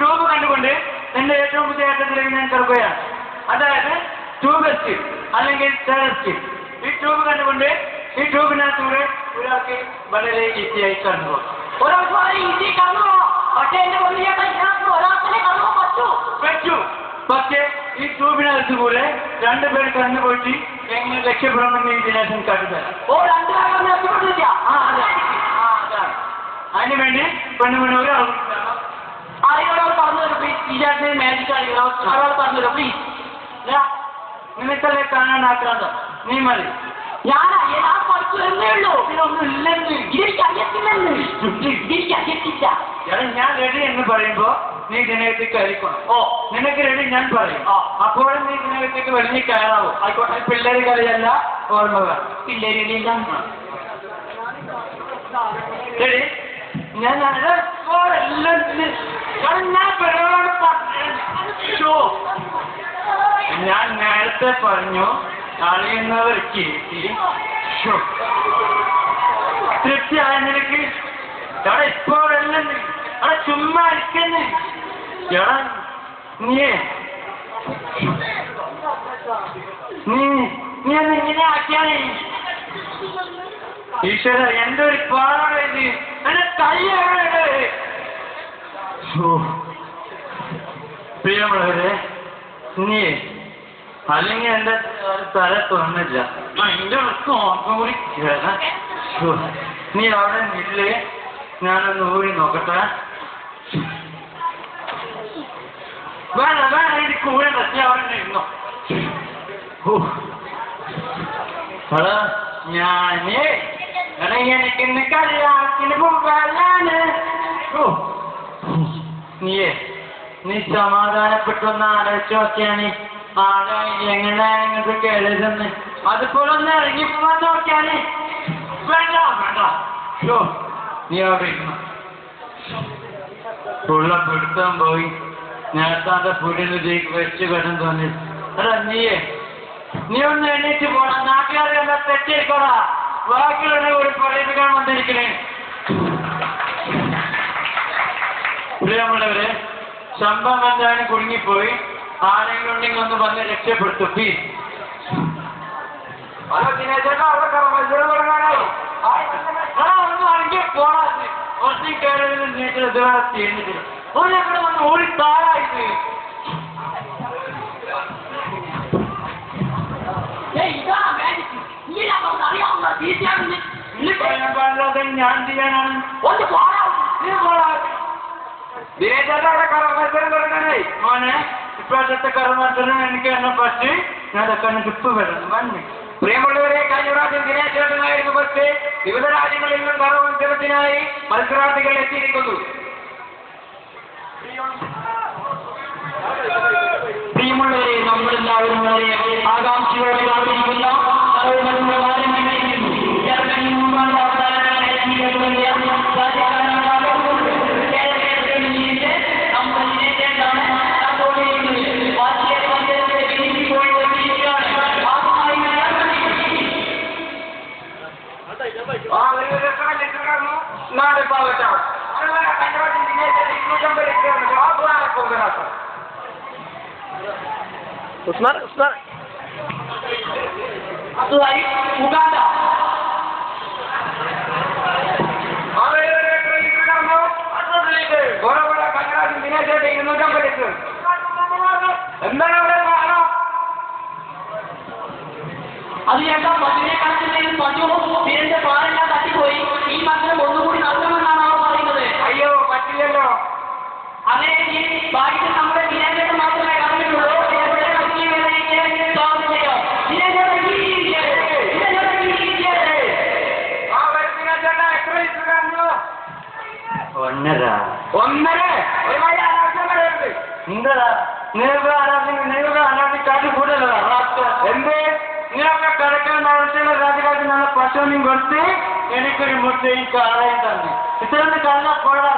Tube കണ്ടുകൊണ്ട് എന്റെ ഏറ്റവും പുതിയ ഘട്ടത്തിലേക്ക് ഞാൻ കിടക്കുകയാണ്. അതായത് ട്യൂബസ്റ്റ് അല്ലെങ്കിൽ ടെറസ്റ്റ്. ഈ ട്യൂബ് കണ്ടുകൊണ്ട് ഈ ട്യൂബിനകത്തൂടെ ഒരാൾക്ക് വളരെ ഈസിയായി കടന്നു പോകും. പക്ഷേ ഈ ട്യൂബിനകത്ത് കൂടെ രണ്ടുപേർ കടന്നു പോയിട്ട് എങ്ങനെ രക്ഷപ്പെടണമെന്ന് ഇതിനകത്ത് കാട്ടിത്തരാം. അതിനു വേണ്ടി പെണ്ണുപെണ്ണ ഒരാൾ നിനക്കല്ലേ കാണാൻ ആക്രാന്തോ? നീ മതി. ഞാൻ റെഡി എന്ന് പറയുമ്പോ നീ ഇതിനകത്തേക്ക് അരിക്കണം. നിനക്ക് റെഡി ഞാൻ പറയും. അപ്പോഴും നീ ഇതിനകത്തേക്ക് വലിയ കയറാവോ? ആയിക്കോട്ടെ. പിള്ളേര് കളിയല്ല, ഓർമ്മ പിള്ളേര് ശരി. ഞാൻ നേരത്തെ പറഞ്ഞു അറിയുന്നവർക്ക് തൃപ്തിയായ നിനക്ക് എടാ ഇപ്പോഴെല്ലാം അവിടെ ചുമ്മാ ഇരിക്കുന്നു. എടാ നീ ഒന്ന് ഇങ്ങനെ ആക്കിയാണ്. ഈശ്വര എന്റെ ഒരു പാടാണ് ഇത്. എന്റെ കയ്യാണ്. പ്രിയമുള്ളവരെ, നീ അല്ലെങ്കിൽ എന്റെ തല തോന്നില്ല. എന്റെ ഓർമ്മ കൂടി നീ അവിടെ നില്ലേ, ഞാനൊന്ന് ഊരി നോക്കട്ടെ. വേണ്ട വേണ്ട, ഇത് കൂടണ്ട. നീ അവിടെ ഇരുന്നോ. ഹലോ, ഞാനേ എനിക്കിന്ന് കല്യാണത്തിന് പോകാനാണ്. നീ സമാധാനപ്പെട്ടൊന്ന് ആലോചിച്ച് നോക്കിയാണ് ആടെ എങ്ങനെ നിങ്ങൾക്ക് കേളരുതെന്ന്. അതുപോലെ ഒന്ന് ഇറങ്ങി പോവാൻ നോക്കിയാണ്. വേണ്ട വേണ്ട, നീ അവിടെ ഇരുന്നു. ഉള്ള പിടുത്തം പോയി നേരത്തെ പുടിന് വെച്ച് കിടന്നു തോന്നി. അല്ല നീ ഒന്ന് എണീറ്റ് പോണം. നാട്ടുകാരെ എന്താ തെറ്റിക്കോടാ. ബാക്കിയുള്ള ഒരു പറയിപ്പിക്കാൻ വന്നിരിക്കണേ. പ്രിയമുള്ളവരെ, സംഭവം എന്താണ് കുടുങ്ങിപ്പോയി. ആരെങ്കിലും ഉണ്ടെങ്കിൽ ഒന്ന് വന്ന് രക്ഷപ്പെടുത്തു പ്ലീസ്. ഹലോ ദിനേശേട്ടാ, അവിടെ മത്സരം തുടങ്ങാനായി. ഒന്ന് അടങ്ങി പോണാ. ഒന്നും കയറി നീട്ടിൽ ഇതുവരെ തീർന്നിട്ടില്ല. ഒന്നെവിടെ വന്ന് ഓടി താഴായിട്ട്. ഞാൻ ചെയ്യാനാണ്. ദിനേശേട്ടാ, അവിടെ മത്സരം തുടങ്ങാനായി. മോനെ, ഇപ്പോഴത്തെ കർമ്മത്തിന് എനിക്ക് എന്നെ പറ്റി ഞാൻ അതൊക്കെ കിപ്പ് വരണം. വന്നി പ്രിയമുള്ളവരെ, കഴിഞ്ഞ പ്രാവശ്യം ദിനേശേട്ടനായിരുന്നു. പക്ഷേ വിവിധ രാജ്യങ്ങളിൽ നിന്നും കർമ്മത്സരത്തിനായി മത്സരാർത്ഥികൾ എത്തിയിരിക്കുന്നു. പ്രിയമുള്ളവരെ, നമ്മളെല്ലാവരും വളരെ ആകാംക്ഷയോടെ കാത്തിരിക്കുന്ന Usman Uganda. അത് ചേട്ടാ, പതിനെ കണക്കിൽ പതിവ് ഇതിന്റെ പാലെല്ലാം തട്ടിപ്പോയി. ഈ മത്സരം ഒന്നുകൂടി നടത്തണമെന്നാണ് അവർ പറയുന്നത്. അയ്യോ, പറ്റില്ലല്ലോ. അങ്ങനെ ബാക്കി നമ്മുടെ ദിനേശേട്ടൻ മാത്രമേ പറഞ്ഞിട്ടുള്ളൂ. ഒന്നര ഒരുപാട് അനാവശ്യം പറയരുത്. എന്താ നിങ്ങൾക്ക് അനാവശ്യം കാട്ടി കൂടുതലോ? എന്തേ നിങ്ങളൊക്കെ കിടക്കാൻ ആവശ്യമുള്ള രാജകാലത്ത് നല്ല പശുവിനും കൊടുത്ത് എനിക്കൊരു മുട്ടയും കാളയും തന്നു. ഇത്രയൊന്നും കാണാൻ പോടാ.